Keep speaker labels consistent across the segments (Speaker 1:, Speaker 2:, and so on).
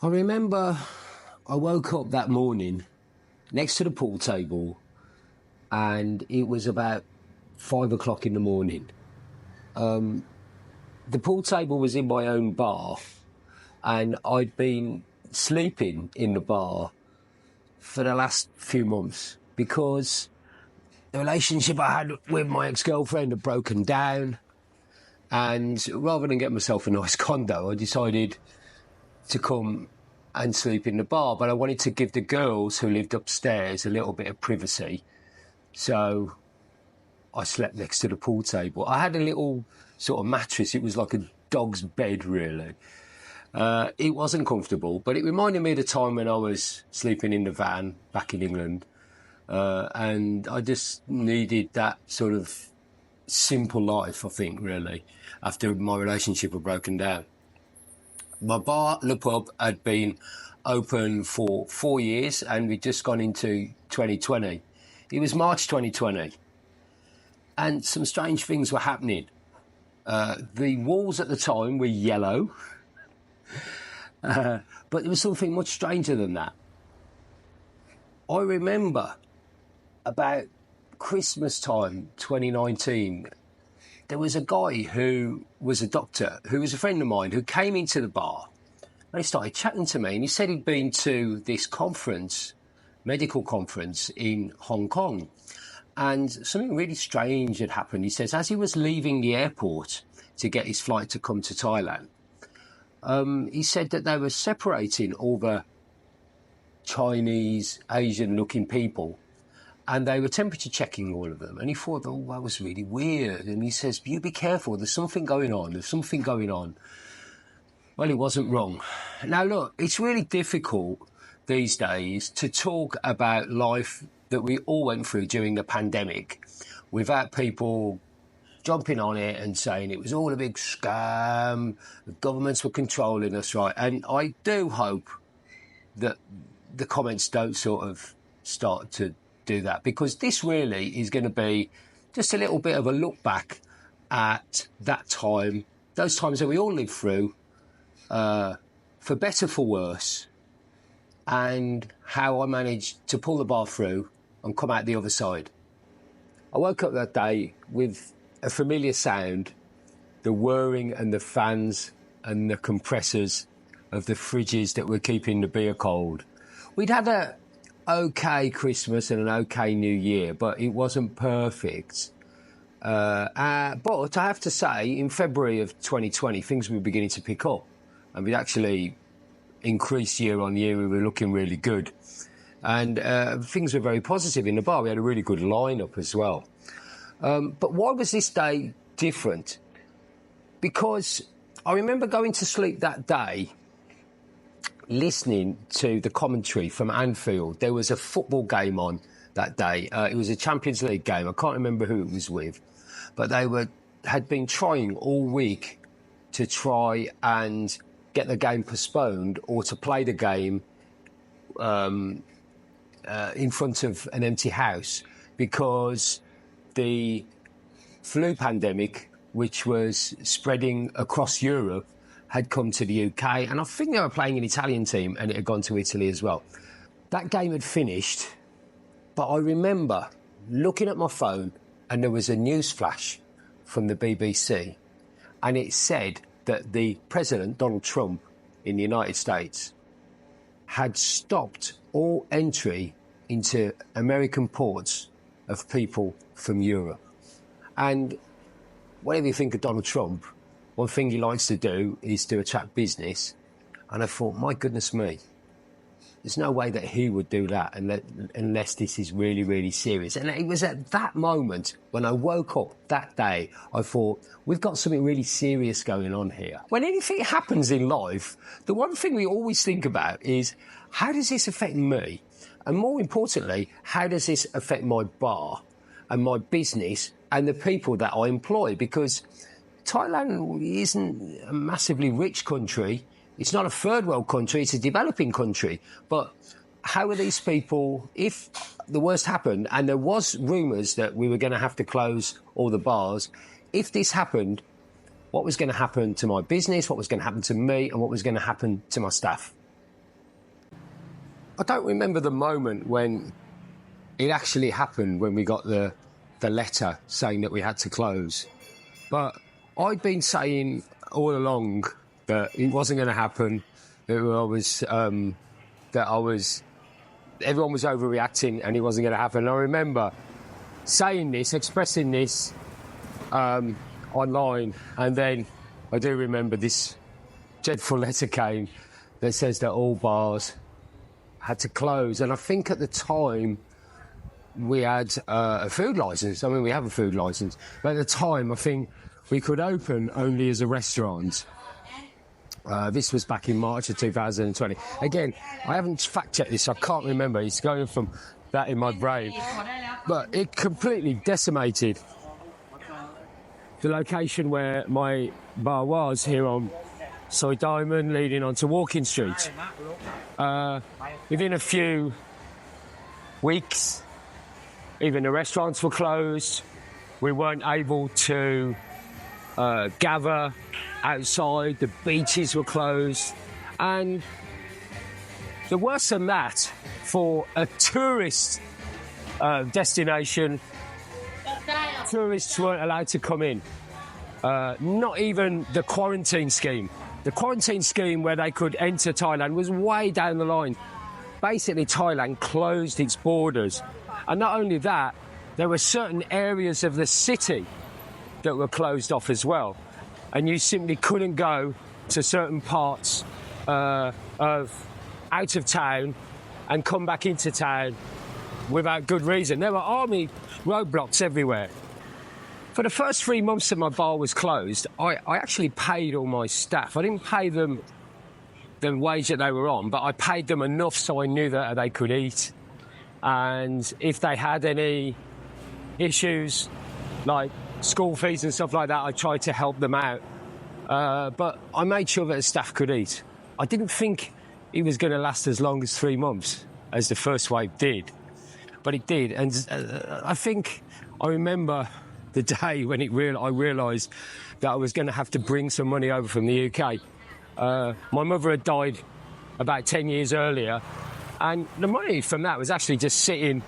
Speaker 1: I remember I woke up that morning next to the pool table and it was about 5 o'clock in the morning. The pool table was in my own bar and I'd been sleeping in the bar for the last few months because the relationship I had with my ex-girlfriend had broken down, and rather than get myself a nice condo, I decided to come and sleep in the bar, but I wanted to give the girls who lived upstairs a little bit of privacy. So I slept next to the pool table. I had a little sort of mattress. It was like a dog's bed, really. It wasn't comfortable, but it reminded me of the time when I was sleeping in the van back in England. And I just needed that sort of simple life, I think, really, after my relationship had broken down. My bar, Le Pub, had been open for 4 years and we'd just gone into 2020. It was March 2020 and some strange things were happening. The walls at the time were yellow, but there was something much stranger than that. I remember about Christmas time 2019, there was a guy who was a doctor, who was a friend of mine, who came into the bar and he started chatting to me and he said he'd been to this conference, medical conference in Hong Kong, and something really strange had happened. He says as he was leaving the airport to get his flight to come to Thailand, he said that they were separating all the Chinese, Asian-looking people and they were temperature checking all of them. And he thought, oh, that was really weird. And he says, you be careful, there's something going on, there's something going on. Well, he wasn't wrong. Now, look, it's really difficult these days to talk about life that we all went through during the pandemic without people jumping on it and saying it was all a big scam, the governments were controlling us, right? And I do hope that the comments don't sort of start to do that, because this really is going to be just a little bit of a look back at that time, those times that we all lived through, for better, for worse, and how I managed to pull the bar through and come out the other side. I woke up that day with a familiar sound, the whirring and the fans and the compressors of the fridges that were keeping the beer cold. We'd had a okay Christmas and an okay New Year, but it wasn't perfect. But I have to say, in February of 2020, things were beginning to pick up, and we'd actually increased year on year. We were looking really good, and things were very positive in the bar. We had a really good lineup as well. But why was this day different? Because I remember going to sleep that day listening to the commentary from Anfield. There was a football game on that day. It was a Champions League game. I can't remember who it was with, but they had been trying all week to try and get the game postponed or to play the game in front of an empty house, because the flu pandemic, which was spreading across Europe, had come to the UK, and I think they were playing an Italian team and it had gone to Italy as well. That game had finished, but I remember looking at my phone and there was a news flash from the BBC, and it said that the President, Donald Trump, in the United States had stopped all entry into American ports of people from Europe. And whatever you think of Donald Trump, one thing he likes to do is to attract business. And I thought, my goodness me, there's no way that he would do that unless this is really, really serious. And it was at that moment when I woke up that day, I thought, we've got something really serious going on here. When anything happens in life, the one thing we always think about is, how does this affect me? And more importantly, how does this affect my bar and my business and the people that I employ? Because Thailand isn't a massively rich country. It's not a third world country, it's a developing country. But how are these people, if the worst happened, and there was rumours that we were going to have to close all the bars, if this happened, what was going to happen to my business, what was going to happen to me, and what was going to happen to my staff? I don't remember the moment when it actually happened, when we got the letter saying that we had to close. But I'd been saying all along that it wasn't going to happen, that everyone was overreacting and it wasn't going to happen. And I remember saying this, expressing this online, and then I do remember this dreadful letter came that says that all bars had to close. And I think at the time we had a food licence. I mean, we have a food licence, but at the time I think we could open only as a restaurant. This was back in March of 2020. Again, I haven't fact-checked this, I can't remember. It's going from that in my brain. But it completely decimated the location where my bar was here on Soy Diamond, leading onto Walking Street. Within a few weeks, even the restaurants were closed. We weren't able to gather outside. The beaches were closed. And the worse than that, for a tourist destination, tourists weren't allowed to come in. Not even the quarantine scheme. The quarantine scheme where they could enter Thailand was way down the line. Basically, Thailand closed its borders. And not only that, there were certain areas of the city that were closed off as well. And you simply couldn't go to certain parts out of town and come back into town without good reason. There were army roadblocks everywhere. For the first 3 months that my bar was closed, I actually paid all my staff. I didn't pay them the wage that they were on, but I paid them enough so I knew that they could eat. And if they had any issues, like school fees and stuff like that, I tried to help them out. But I made sure that the staff could eat. I didn't think it was going to last as long as 3 months, as the first wave did. But it did. And I remember the day when I realised that I was going to have to bring some money over from the UK. My mother had died about 10 years earlier, and the money from that was actually just sitting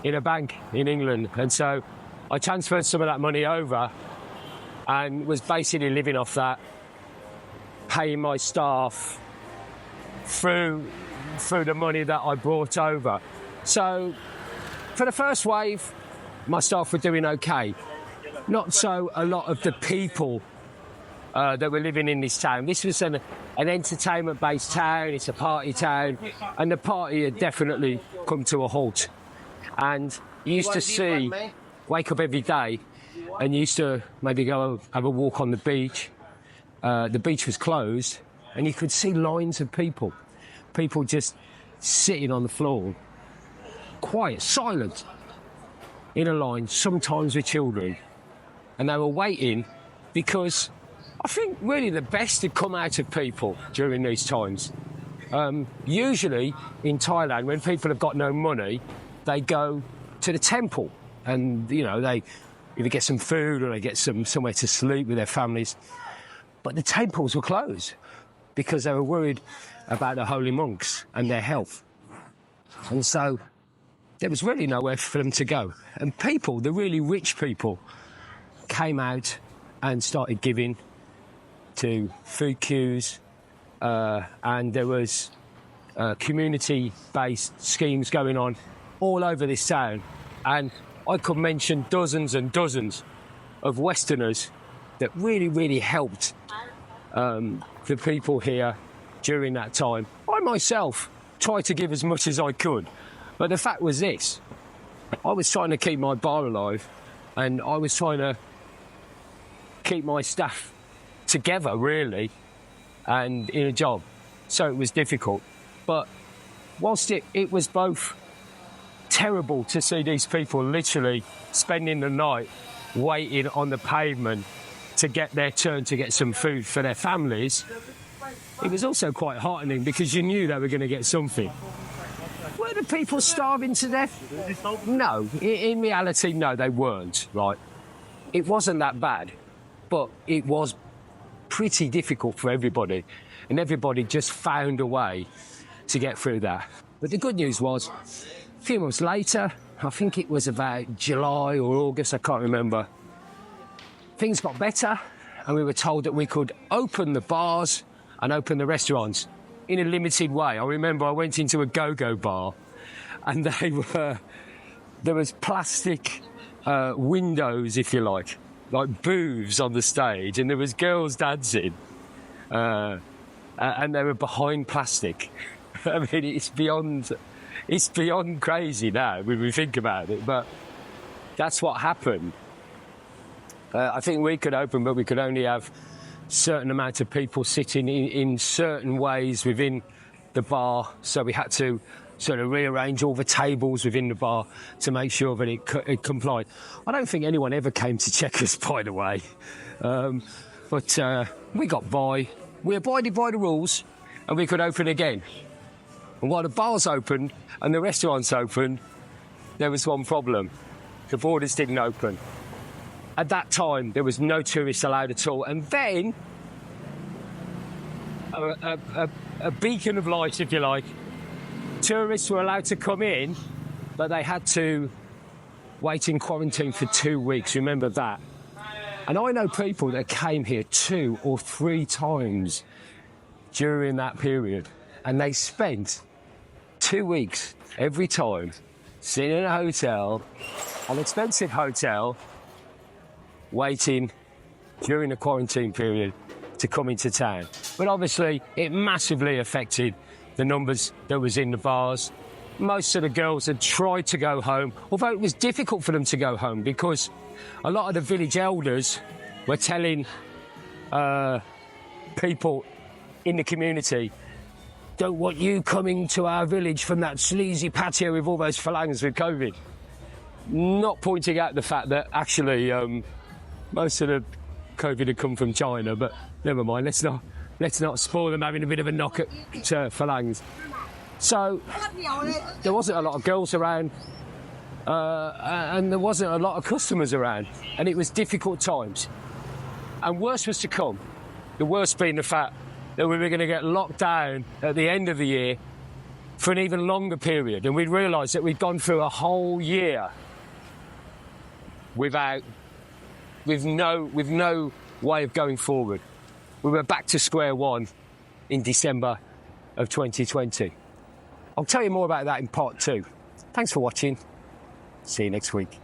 Speaker 1: in a bank in England. And so I transferred some of that money over and was basically living off that, paying my staff through the money that I brought over. So for the first wave, my staff were doing okay. Not so a lot of the people that were living in this town. This was an entertainment-based town, it's a party town, and the party had definitely come to a halt. And you used to wake up every day, and you used to maybe go have a walk on the beach. The beach was closed, and you could see lines of people just sitting on the floor, quiet, silent, in a line, sometimes with children. And they were waiting because I think really the best had come out of people during these times. Usually in Thailand, when people have got no money, they go to the temple and, you know, they either get some food or they get somewhere to sleep with their families. But the temples were closed because they were worried about the holy monks and their health. And so there was really nowhere for them to go. And people, the really rich people, came out and started giving to food queues, and there was community-based schemes going on all over this town. And I could mention dozens and dozens of Westerners that really, really helped the people here during that time. I myself tried to give as much as I could, but the fact was this: I was trying to keep my bar alive, and I was trying to keep my staff together, really, and in a job. So it was difficult. But whilst it was both terrible to see these people literally spending the night waiting on the pavement to get their turn to get some food for their families, it was also quite heartening because you knew they were going to get something. Were the people starving to death? No. In reality, no, they weren't, right? It wasn't that bad. But it was pretty difficult for everybody, and everybody just found a way to get through that. But the good news was, a few months later, I think it was about July or August, I can't remember, things got better and we were told that we could open the bars and open the restaurants in a limited way. I remember I went into a go-go bar and there was plastic windows, if you like booths on the stage, and there was girls dancing and they were behind plastic. I mean, it's beyond crazy now when we think about it, but that's what happened. I think we could open, but we could only have certain amount of people sitting in certain ways within the bar, so we had to sort of rearrange all the tables within the bar to make sure that it complied. I don't think anyone ever came to check us, by the way, but we got by. We abided by the rules and we could open again. And while the bars opened and the restaurants opened, there was one problem. The borders didn't open. At that time, there was no tourists allowed at all. And then, a beacon of light, if you like, tourists were allowed to come in, but they had to wait in quarantine for 2 weeks. Remember that? And I know people that came here 2 or 3 times during that period, and they spent 2 weeks every time sitting in a hotel, an expensive hotel, waiting during the quarantine period to come into town. But obviously, it massively affected the numbers that was in the bars. Most of the girls had tried to go home, although it was difficult for them to go home because a lot of the village elders were telling people in the community, don't want you coming to our village from that sleazy Pattaya with all those phalangs with COVID. Not pointing out the fact that actually most of the COVID had come from China, but never mind, let's not spoil them having a bit of a knock at phalangs. So there wasn't a lot of girls around and there wasn't a lot of customers around, and it was difficult times. And worse was to come, the worst being the fact that we were going to get locked down at the end of the year for an even longer period, and we'd realised that we'd gone through a whole year with no way of going forward. We were back to square one in December of 2020. I'll tell you more about that in part 2. Thanks for watching. See you next week.